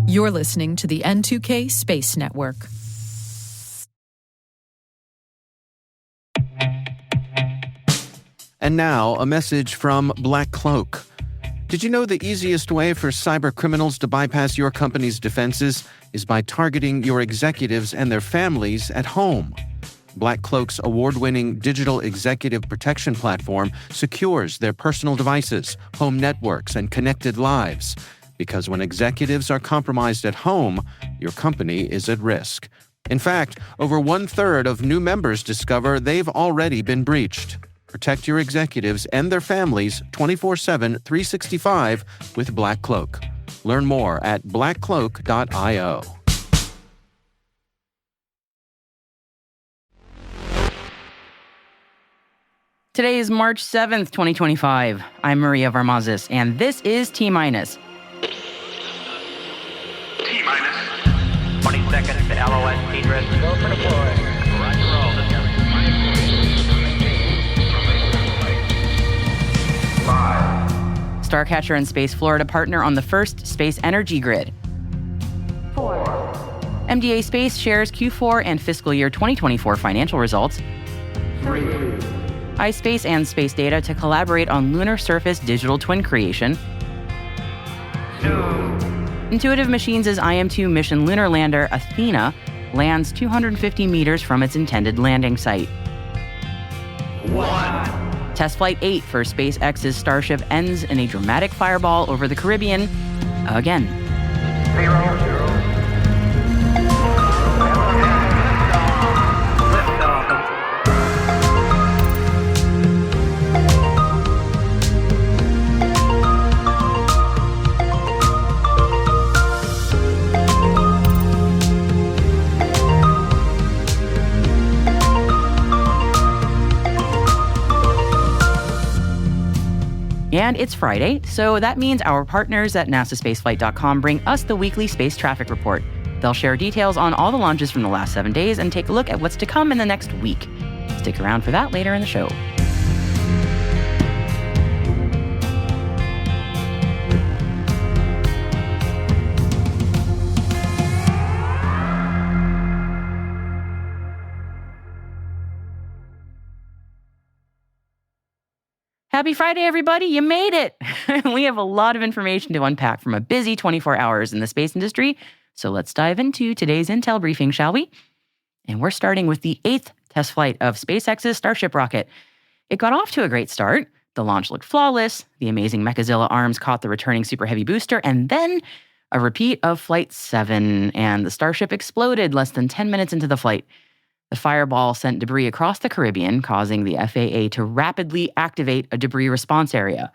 You're listening to the N2K Space Network. And now, a message from Black Cloak. Did you know the easiest way for cyber criminals to bypass your company's defenses is by targeting your executives and their families at home? Black Cloak's award-winning digital executive protection platform secures their personal devices, home networks, and connected lives. Because when executives are compromised at home, your company is at risk. In fact, over 1/3 of new members discover they've already been breached. Protect your executives and their families 24/7, 365 with Black Cloak. Learn more at blackcloak.io. Today is March 7th, 2025. I'm Maria Varmazis, and this is T-Minus. T-minus 20 seconds to LOS T-Drift. Go for deploy. Roger roll. Starcatcher and Space Florida partner on the first space energy grid. 4. MDA Space shares Q4 and fiscal year 2024 financial results. 3. ispace and SpaceData to collaborate on lunar surface digital twin creation. 2. Intuitive Machines' IM2 mission lunar lander Athena lands 250 meters from its intended landing site. 1. Test Flight 8 for SpaceX's Starship ends in a dramatic fireball over the Caribbean again. 0. And it's Friday, so that means our partners at nasaspaceflight.com bring us the weekly space traffic report. They'll share details on all the launches from the last 7 days and take a look at what's to come in the next week. Stick around for that later in the show. Happy Friday, everybody. You made it. We have a lot of information to unpack from a busy 24 hours in the space industry. So let's dive into today's Intel briefing, shall we? And we're starting with the 8th test flight of SpaceX's Starship rocket. It got off to a great start. The launch looked flawless. The amazing Mechazilla arms caught the returning Super Heavy booster, and then a repeat of Flight 7, and the Starship exploded less than 10 minutes into the flight. The fireball sent debris across the Caribbean, causing the FAA to rapidly activate a debris response area.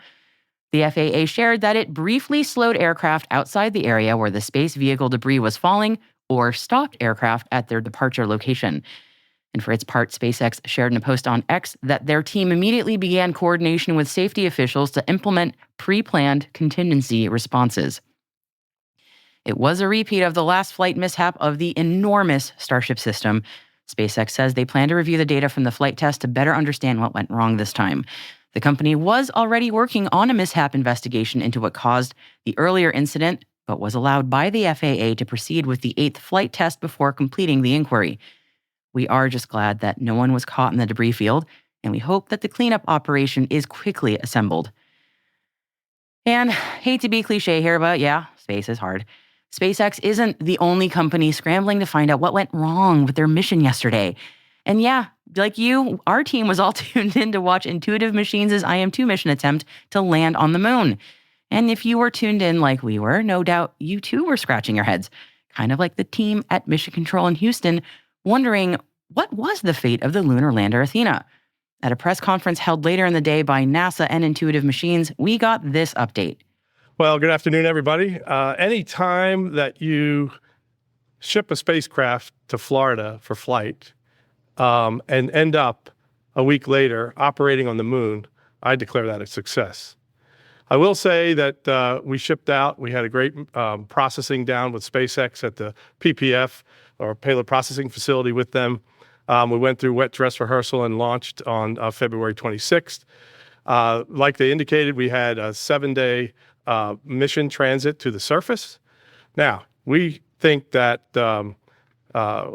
The FAA shared that it briefly slowed aircraft outside the area where the space vehicle debris was falling or stopped aircraft at their departure location. And for its part, SpaceX shared in a post on X that their team immediately began coordination with safety officials to implement pre-planned contingency responses. It was a repeat of the last flight mishap of the enormous Starship system. SpaceX says they plan to review the data from the flight test to better understand what went wrong this time. The company was already working on a mishap investigation into what caused the earlier incident, but was allowed by the FAA to proceed with the 8th flight test before completing the inquiry. We are just glad that no one was caught in the debris field, and we hope that the cleanup operation is quickly assembled. And hate to be cliche here, but yeah, space is hard. SpaceX isn't the only company scrambling to find out what went wrong with their mission yesterday. And yeah, like you, our team was all tuned in to watch Intuitive Machines' IM2 mission attempt to land on the moon. And if you were tuned in like we were, no doubt you too were scratching your heads, kind of like the team at Mission Control in Houston, wondering what was the fate of the lunar lander Athena. At a press conference held later in the day by NASA and Intuitive Machines, we got this update. Well, good afternoon, everybody. Any time that you ship a spacecraft to Florida for flight and end up a week later operating on the moon, I declare that a success. I will say that we shipped out. We had a great processing down with SpaceX at the PPF, or payload processing facility with them. We went through wet dress rehearsal and launched on February 26th. Like they indicated, we had a 7-day mission transit to the surface. Now, we think that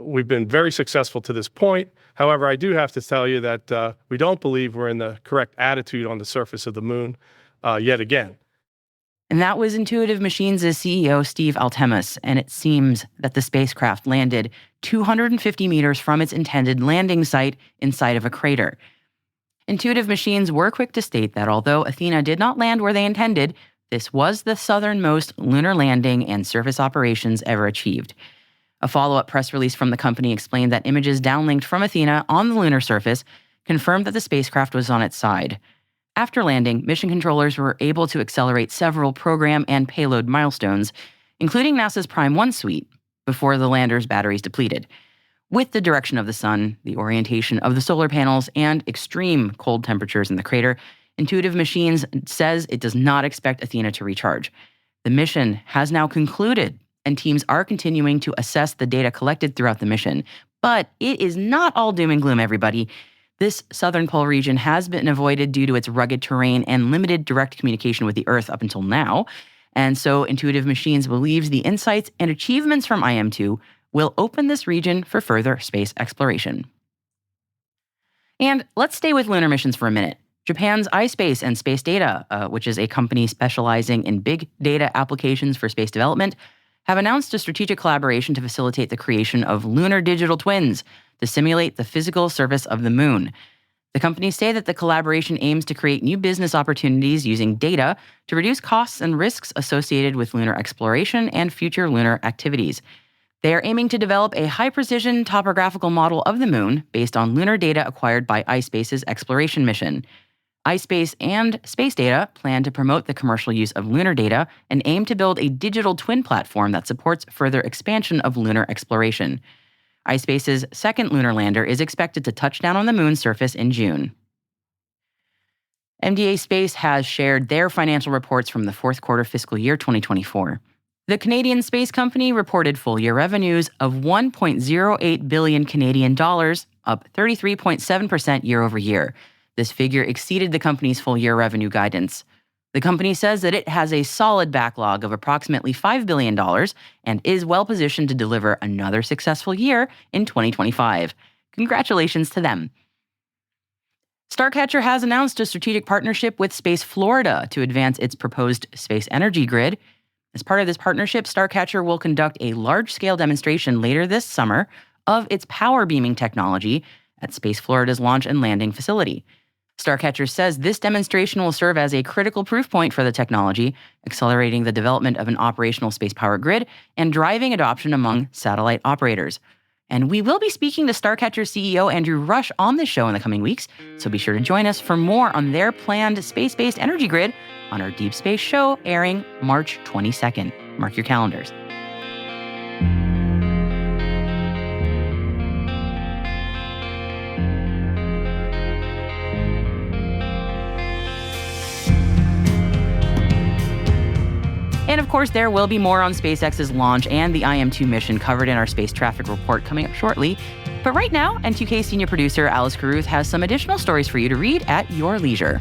we've been very successful to this point. However, I do have to tell you that we don't believe we're in the correct attitude on the surface of the moon yet again. And that was Intuitive Machines' CEO, Steve Altemus, and it seems that the spacecraft landed 250 meters from its intended landing site inside of a crater. Intuitive Machines were quick to state that although Athena did not land where they intended, this was the southernmost lunar landing and surface operations ever achieved. A follow-up press release from the company explained that images downlinked from Athena on the lunar surface confirmed that the spacecraft was on its side. After landing, mission controllers were able to accelerate several program and payload milestones, including NASA's Prime 1 suite, before the lander's batteries depleted. With the direction of the sun, the orientation of the solar panels, and extreme cold temperatures in the crater, Intuitive Machines says it does not expect Athena to recharge. The mission has now concluded, and teams are continuing to assess the data collected throughout the mission. But it is not all doom and gloom, everybody. This southern pole region has been avoided due to its rugged terrain and limited direct communication with the Earth up until now. And so Intuitive Machines believes the insights and achievements from IM2 will open this region for further space exploration. And let's stay with lunar missions for a minute. Japan's ispace and SpaceData, which is a company specializing in big data applications for space development, have announced a strategic collaboration to facilitate the creation of lunar digital twins to simulate the physical surface of the moon. The companies say that the collaboration aims to create new business opportunities using data to reduce costs and risks associated with lunar exploration and future lunar activities. They are aiming to develop a high-precision topographical model of the moon based on lunar data acquired by ispace's exploration mission. ispace and SpaceData plan to promote the commercial use of lunar data and aim to build a digital twin platform that supports further expansion of lunar exploration. ispace's second lunar lander is expected to touch down on the moon's surface in June. MDA Space has shared their financial reports from the fourth quarter fiscal year 2024. The Canadian space company reported full-year revenues of 1.08 billion Canadian dollars, up 33.7% year over year. This figure exceeded the company's full-year revenue guidance. The company says that it has a solid backlog of approximately $5 billion and is well-positioned to deliver another successful year in 2025. Congratulations to them. Starcatcher has announced a strategic partnership with Space Florida to advance its proposed space energy grid. As part of this partnership, Starcatcher will conduct a large-scale demonstration later this summer of its power beaming technology at Space Florida's launch and landing facility. Starcatcher says this demonstration will serve as a critical proof point for the technology, accelerating the development of an operational space power grid and driving adoption among satellite operators. And we will be speaking to Starcatcher CEO Andrew Rush on this show in the coming weeks, so be sure to join us for more on their planned space-based energy grid on our Deep Space show airing March 22nd. Mark your calendars. And of course, there will be more on SpaceX's launch and the IM2 mission covered in our space traffic report coming up shortly. But right now, N2K senior producer Alice Carruth has some additional stories for you to read at your leisure.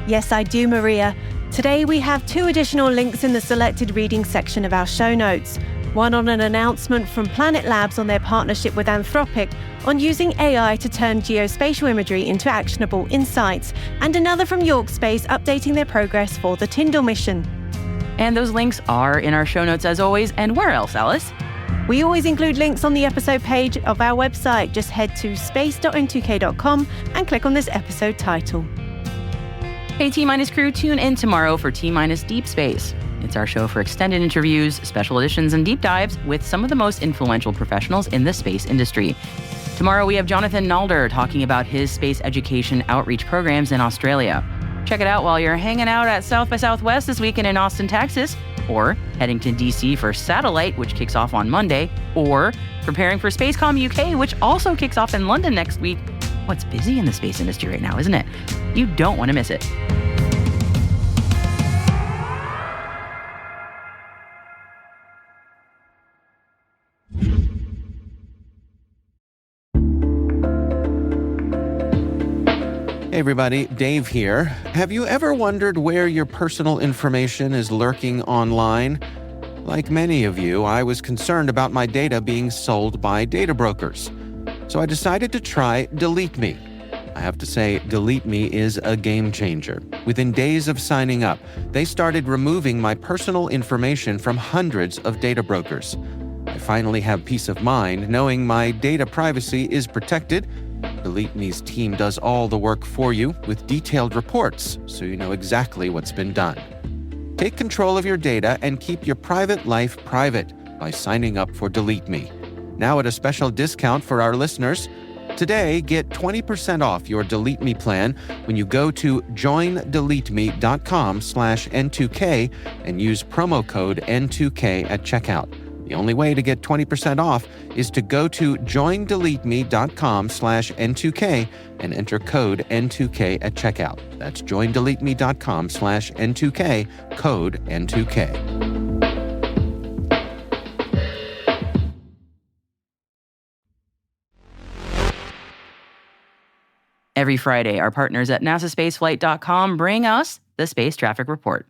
Yes, I do, Maria. Today we have 2 additional links in the selected reading section of our show notes. One on an announcement from Planet Labs on their partnership with Anthropic on using AI to turn geospatial imagery into actionable insights, and another from York Space updating their progress for the Tyndall mission. And those links are in our show notes as always. And where else, Alice? We always include links on the episode page of our website. Just head to space.n2k.com and click on this episode title. Hey T-Minus crew, tune in tomorrow for T-Minus Deep Space. It's our show for extended interviews, special editions, and deep dives with some of the most influential professionals in the space industry. Tomorrow we have Jonathan Nalder talking about his space education outreach programs in Australia. Check it out while you're hanging out at South by Southwest this weekend in Austin, Texas, or heading to DC for Satellite, which kicks off on Monday, or preparing for SpaceCom UK, which also kicks off in London next week. What's busy in the space industry right now, isn't it? You don't want to miss it. Hey everybody, Dave here. Have you ever wondered where your personal information is lurking online? Like many of you, I was concerned about my data being sold by data brokers. So I decided to try Delete Me. I have to say, Delete Me is a game changer. Within days of signing up, they started removing my personal information from hundreds of data brokers. I finally have peace of mind knowing my data privacy is protected. Delete Me's team does all the work for you with detailed reports, so you know exactly what's been done. Take control of your data and keep your private life private by signing up for Delete Me. Now at a special discount for our listeners. Today, get 20% off your Delete Me plan when you go to joindeleteme.com/N2K and use promo code N2K at checkout. The only way to get 20% off is to go to joindeleteme.com/N2K and enter code N2K at checkout. That's joindeleteme.com/N2K, code N2K. Every Friday, our partners at NASASpaceflight.com bring us the Space Traffic Report.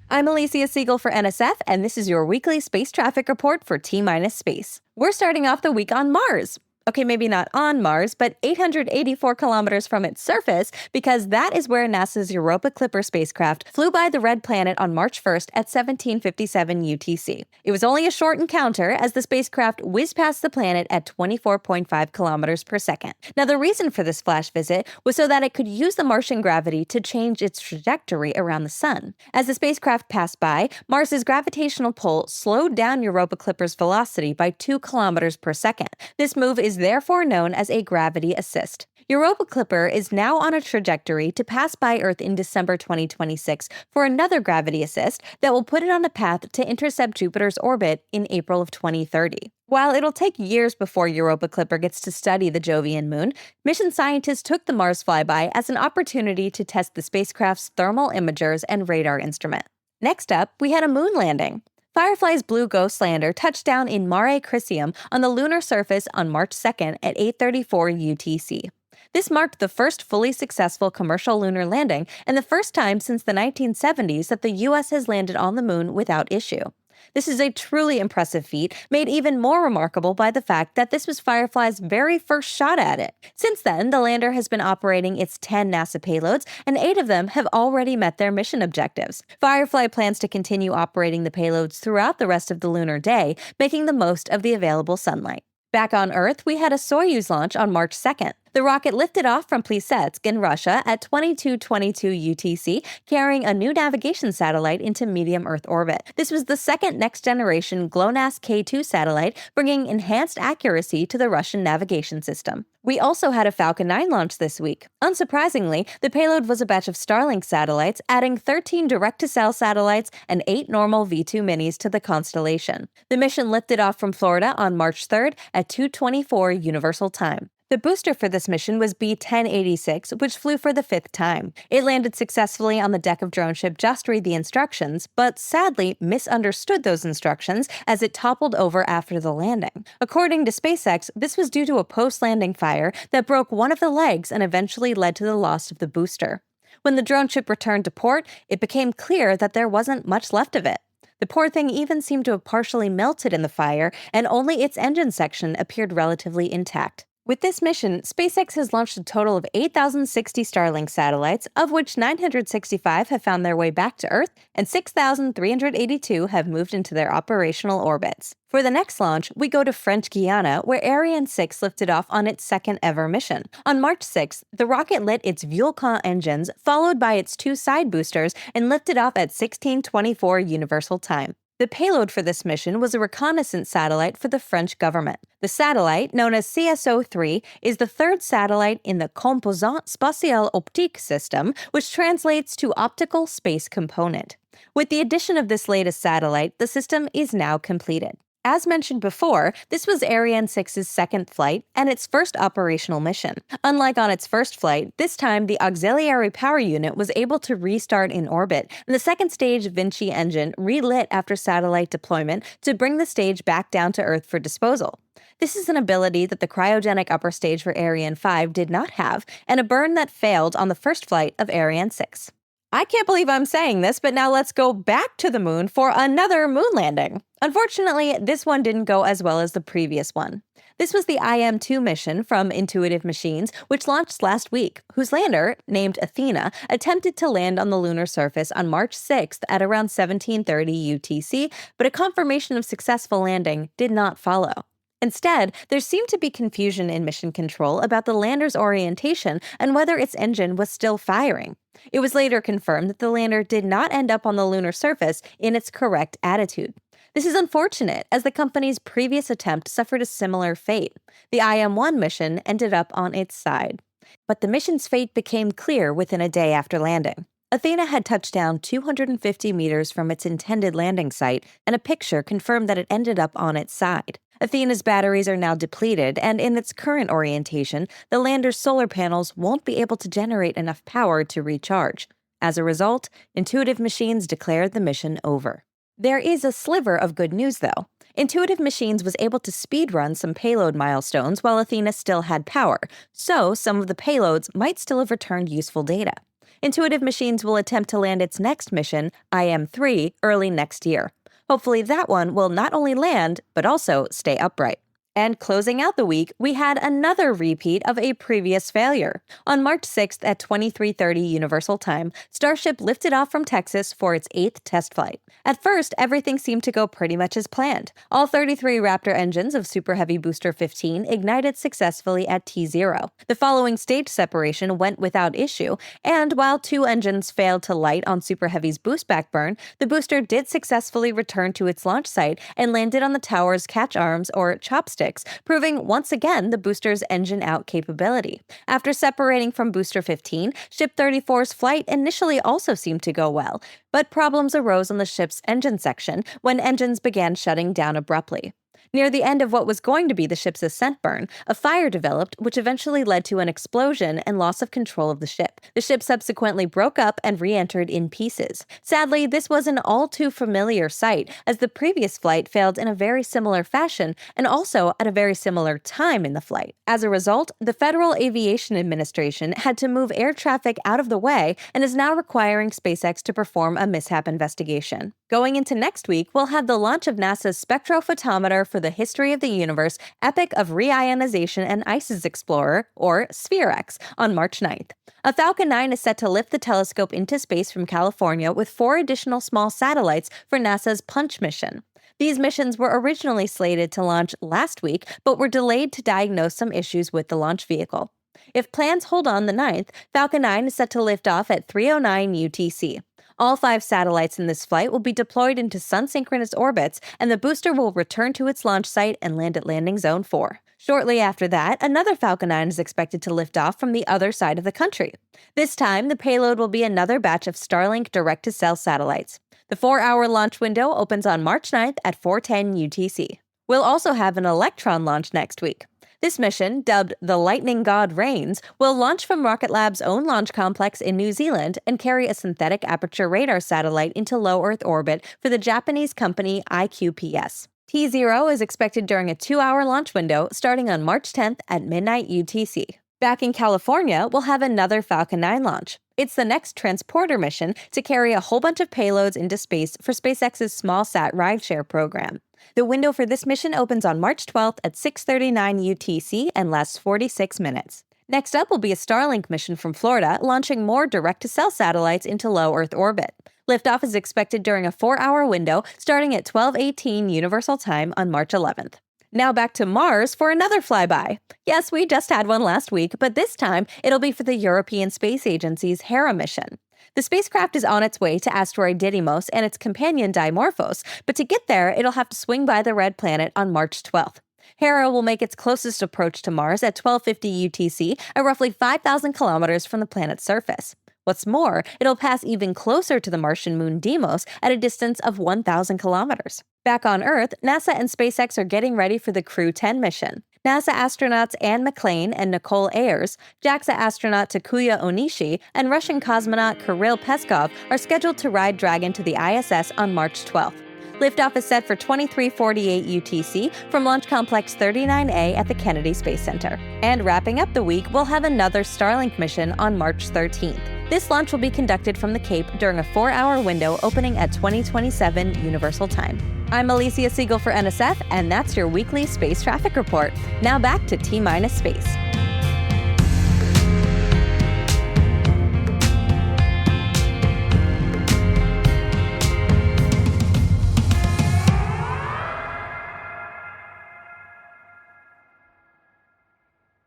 I'm Alicia Siegel for NSF, and this is your weekly space traffic report for T-Minus Space. We're starting off the week on Mars. Okay, maybe not on Mars, but 884 kilometers from its surface, because that is where NASA's Europa Clipper spacecraft flew by the red planet on March 1st at 1757 UTC. It was only a short encounter as the spacecraft whizzed past the planet at 24.5 kilometers per second. Now, the reason for this flash visit was so that it could use the Martian gravity to change its trajectory around the sun. As the spacecraft passed by, Mars's gravitational pull slowed down Europa Clipper's velocity by 2 kilometers per second. This move is therefore known as a gravity assist. Europa Clipper is now on a trajectory to pass by Earth in December 2026 for another gravity assist that will put it on a path to intercept Jupiter's orbit in April of 2030. While it'll take years before Europa Clipper gets to study the Jovian moon, mission scientists took the Mars flyby as an opportunity to test the spacecraft's thermal imagers and radar instrument. Next up, we had a moon landing. Firefly's Blue Ghost lander touched down in Mare Crisium on the lunar surface on March 2nd at 8:34 UTC. This marked the first fully successful commercial lunar landing and the first time since the 1970s that the U.S. has landed on the moon without issue. This is a truly impressive feat, made even more remarkable by the fact that this was Firefly's very first shot at it. Since then, the lander has been operating its 10 NASA payloads, and 8 of them have already met their mission objectives. Firefly plans to continue operating the payloads throughout the rest of the lunar day, making the most of the available sunlight. Back on Earth, we had a Soyuz launch on March 2nd. The rocket lifted off from Plesetsk in Russia at 22:22 UTC, carrying a new navigation satellite into medium Earth orbit. This was the second next-generation GLONASS K2 satellite, bringing enhanced accuracy to the Russian navigation system. We also had a Falcon 9 launch this week. Unsurprisingly, the payload was a batch of Starlink satellites, adding 13 direct-to-cell satellites and 8 normal V2 minis to the constellation. The mission lifted off from Florida on March 3rd at 2:24 Universal Time. The booster for this mission was B-1086, which flew for the 5th time. It landed successfully on the deck of drone ship Just Read the Instructions, but sadly misunderstood those instructions as it toppled over after the landing. According to SpaceX, this was due to a post-landing fire that broke one of the legs and eventually led to the loss of the booster. When the drone ship returned to port, it became clear that there wasn't much left of it. The poor thing even seemed to have partially melted in the fire, and only its engine section appeared relatively intact. With this mission, SpaceX has launched a total of 8,060 Starlink satellites, of which 965 have found their way back to Earth, and 6,382 have moved into their operational orbits. For the next launch, we go to French Guiana, where Ariane 6 lifted off on its second ever mission. On March 6th, the rocket lit its Vulcain engines, followed by its 2 side boosters, and lifted off at 16:24 Universal Time. The payload for this mission was a reconnaissance satellite for the French government. The satellite, known as CSO-3, is the 3rd satellite in the Composante Spatiale Optique system, which translates to Optical Space Component. With the addition of this latest satellite, the system is now completed. As mentioned before, this was Ariane 6's second flight and its first operational mission. Unlike on its first flight, this time the auxiliary power unit was able to restart in orbit, and the second stage Vinci engine relit after satellite deployment to bring the stage back down to Earth for disposal. This is an ability that the cryogenic upper stage for Ariane 5 did not have, and a burn that failed on the first flight of Ariane 6. I can't believe I'm saying this, but now let's go back to the moon for another moon landing. Unfortunately, this one didn't go as well as the previous one. This was the IM2 mission from Intuitive Machines, which launched last week, whose lander, named Athena, attempted to land on the lunar surface on March 6th at around 1730 UTC, but a confirmation of successful landing did not follow. Instead, there seemed to be confusion in mission control about the lander's orientation and whether its engine was still firing. It was later confirmed that the lander did not end up on the lunar surface in its correct attitude. This is unfortunate, as the company's previous attempt suffered a similar fate. The IM-1 mission ended up on its side. But the mission's fate became clear within a day after landing. Athena had touched down 250 meters from its intended landing site, and a picture confirmed that it ended up on its side. Athena's batteries are now depleted, and in its current orientation, the lander's solar panels won't be able to generate enough power to recharge. As a result, Intuitive Machines declared the mission over. There is a sliver of good news, though. Intuitive Machines was able to speedrun some payload milestones while Athena still had power, so some of the payloads might still have returned useful data. Intuitive Machines will attempt to land its next mission, IM-3, early next year. Hopefully that one will not only land, but also stay upright. And closing out the week, we had another repeat of a previous failure. On March 6th at 23:30 Universal Time, Starship lifted off from Texas for its 8th test flight. At first, everything seemed to go pretty much as planned. All 33 Raptor engines of Super Heavy Booster 15 ignited successfully at T0. The following stage separation went without issue, and while 2 engines failed to light on Super Heavy's boost back burn, the booster did successfully return to its launch site and landed on the tower's catch arms, or chopsticks, proving once again the booster's engine-out capability. After separating from Booster 15, Ship 34's flight initially also seemed to go well, but problems arose on the ship's engine section when engines began shutting down abruptly. Near the end of what was going to be the ship's ascent burn, a fire developed, which eventually led to an explosion and loss of control of the ship. The ship subsequently broke up and re-entered in pieces. Sadly, this was an all-too-familiar sight, as the previous flight failed in a very similar fashion and also at a very similar time in the flight. As a result, the Federal Aviation Administration had to move air traffic out of the way and is now requiring SpaceX to perform a mishap investigation. Going into next week, we'll have the launch of NASA's spectrophotometer for the History of the Universe Epoch of Reionization and Ices Explorer, or SphereX, on March 9th. A Falcon 9 is set to lift the telescope into space from California with 4 additional small satellites for NASA's Punch mission. These missions were originally slated to launch last week, but were delayed to diagnose some issues with the launch vehicle. If plans hold on the 9th, Falcon 9 is set to lift off at 3:09 UTC. All 5 satellites in this flight will be deployed into sun-synchronous orbits, and the booster will return to its launch site and land at Landing Zone 4. Shortly after that, another Falcon 9 is expected to lift off from the other side of the country. This time, the payload will be another batch of Starlink direct-to-cell satellites. The 4-hour launch window opens on March 9th at 4:10 UTC. We'll also have an Electron launch next week. This mission, dubbed the Lightning God Reigns, will launch from Rocket Lab's own launch complex in New Zealand and carry a synthetic aperture radar satellite into low Earth orbit for the Japanese company IQPS. T0 is expected during a 2-hour launch window starting on March 10th at midnight UTC. Back in California, we'll have another Falcon 9 launch. It's the next transporter mission to carry a whole bunch of payloads into space for SpaceX's small-sat rideshare program. The window for this mission opens on March 12th at 6:39 UTC and lasts 46 minutes. Next up will be a Starlink mission from Florida, launching more direct-to-cell satellites into low Earth orbit. Liftoff is expected during a 4-hour window starting at 12:18 Universal Time on March 11th. Now back to Mars for another flyby. Yes, we just had one last week, but this time it'll be for the European Space Agency's Hera mission. The spacecraft is on its way to asteroid Didymos and its companion Dimorphos, but to get there, it'll have to swing by the red planet on March 12th. Hera will make its closest approach to Mars at 12:50 UTC at roughly 5,000 kilometers from the planet's surface. What's more, it'll pass even closer to the Martian moon Deimos at a distance of 1,000 kilometers. Back on Earth, NASA and SpaceX are getting ready for the Crew 10 mission. NASA astronauts Anne McClain and Nicole Ayers, JAXA astronaut Takuya Onishi, and Russian cosmonaut Kirill Peskov are scheduled to ride Dragon to the ISS on March 12th. Liftoff is set for 23:48 UTC from Launch Complex 39A at the Kennedy Space Center. And wrapping up the week, we'll have another Starlink mission on March 13th. This launch will be conducted from the Cape during a 4-hour window opening at 2027 Universal Time. I'm Alicia Siegel for NSF, and that's your weekly space traffic report. Now back to T-Minus Space.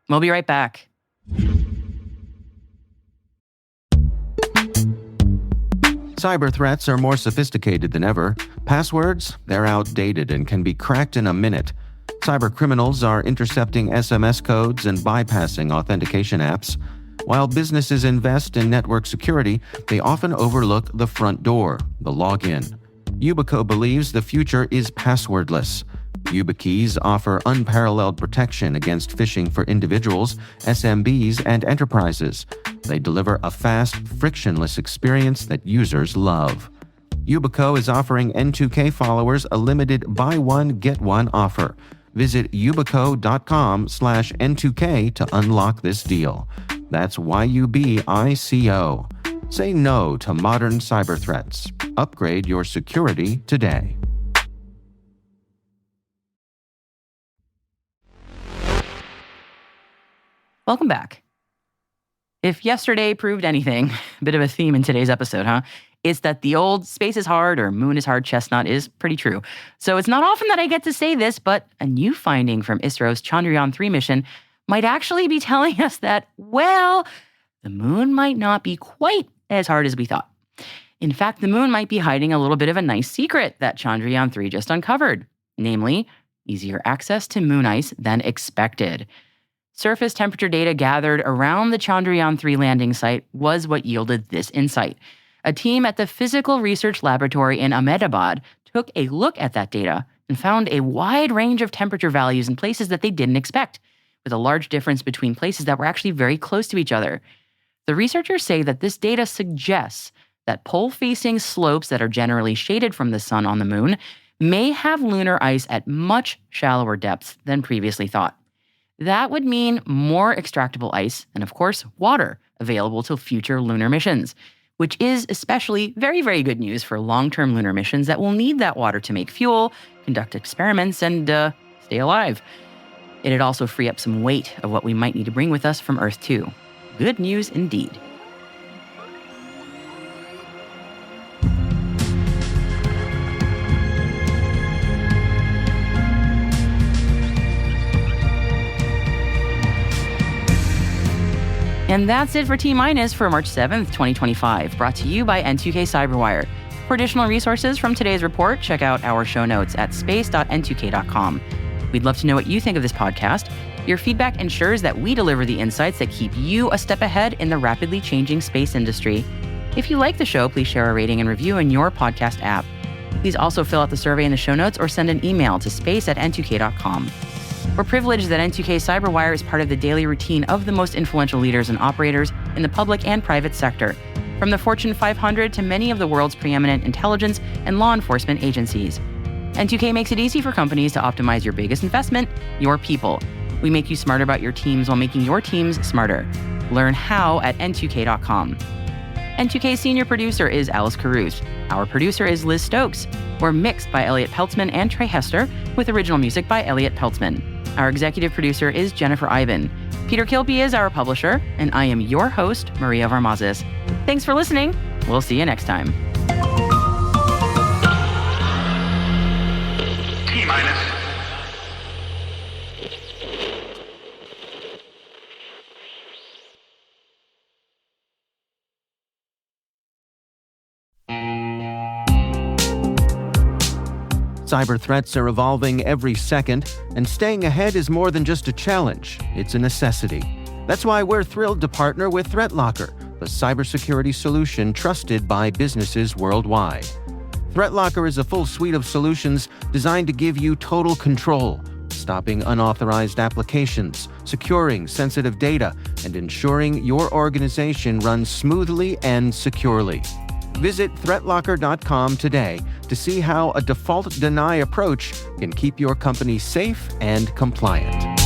We'll be right back. Cyber threats are more sophisticated than ever. Passwords, they're outdated and can be cracked in a minute. Cyber criminals are intercepting SMS codes and bypassing authentication apps. While businesses invest in network security, they often overlook the front door, the login. Yubico believes the future is passwordless. YubiKeys offer unparalleled protection against phishing for individuals, SMBs, and enterprises. They deliver a fast, frictionless experience that users love. Yubico is offering N2K followers a limited buy one, get one offer. Visit yubico.com/N2K to unlock this deal. That's YUBICO. Say no to modern cyber threats. Upgrade your security today. Welcome back. If yesterday proved anything, a bit of a theme in today's episode, huh? It's that the old space is hard or moon is hard chestnut is pretty true. So it's not often that I get to say this, but a new finding from ISRO's Chandrayaan-3 mission might actually be telling us that, well, the moon might not be quite as hard as we thought. In fact, the moon might be hiding a little bit of a nice secret that Chandrayaan-3 just uncovered, namely, easier access to moon ice than expected. Surface temperature data gathered around the Chandrayaan-3 landing site was what yielded this insight. A team at the Physical Research Laboratory in Ahmedabad took a look at that data and found a wide range of temperature values in places that they didn't expect, with a large difference between places that were actually very close to each other. The researchers say that this data suggests that pole-facing slopes that are generally shaded from the sun on the moon may have lunar ice at much shallower depths than previously thought. That would mean more extractable ice and, of course, water available to future lunar missions, which is especially very, very good news for long-term lunar missions that will need that water to make fuel, conduct experiments, and stay alive. It'd also free up some weight of what we might need to bring with us from Earth, too. Good news indeed. And that's it for T-Minus for March 7th, 2025, brought to you by N2K Cyberwire. For additional resources from today's report, check out our show notes at space.n2k.com. We'd love to know what you think of this podcast. Your feedback ensures that we deliver the insights that keep you a step ahead in the rapidly changing space industry. If you like the show, please share a rating and review in your podcast app. Please also fill out the survey in the show notes or send an email to space@n2k.com. We're privileged that N2K Cyberwire is part of the daily routine of the most influential leaders and operators in the public and private sector, from the Fortune 500 to many of the world's preeminent intelligence and law enforcement agencies. N2K makes it easy for companies to optimize your biggest investment, your people. We make you smarter about your teams while making your teams smarter. Learn how at n2k.com. N2K's senior producer is Alice Caruth. Our producer is Liz Stokes. We're mixed by Elliot Peltzman and Trey Hester, with original music by Elliot Peltzman. Our executive producer is Jennifer Iben. Peter Kilby is our publisher, and I am your host, Maria Varmazes. Thanks for listening. We'll see you next time. T-minus. Cyber threats are evolving every second, and staying ahead is more than just a challenge, it's a necessity. That's why we're thrilled to partner with ThreatLocker, the cybersecurity solution trusted by businesses worldwide. ThreatLocker is a full suite of solutions designed to give you total control, stopping unauthorized applications, securing sensitive data, and ensuring your organization runs smoothly and securely. Visit threatlocker.com today to see how a default deny approach can keep your company safe and compliant.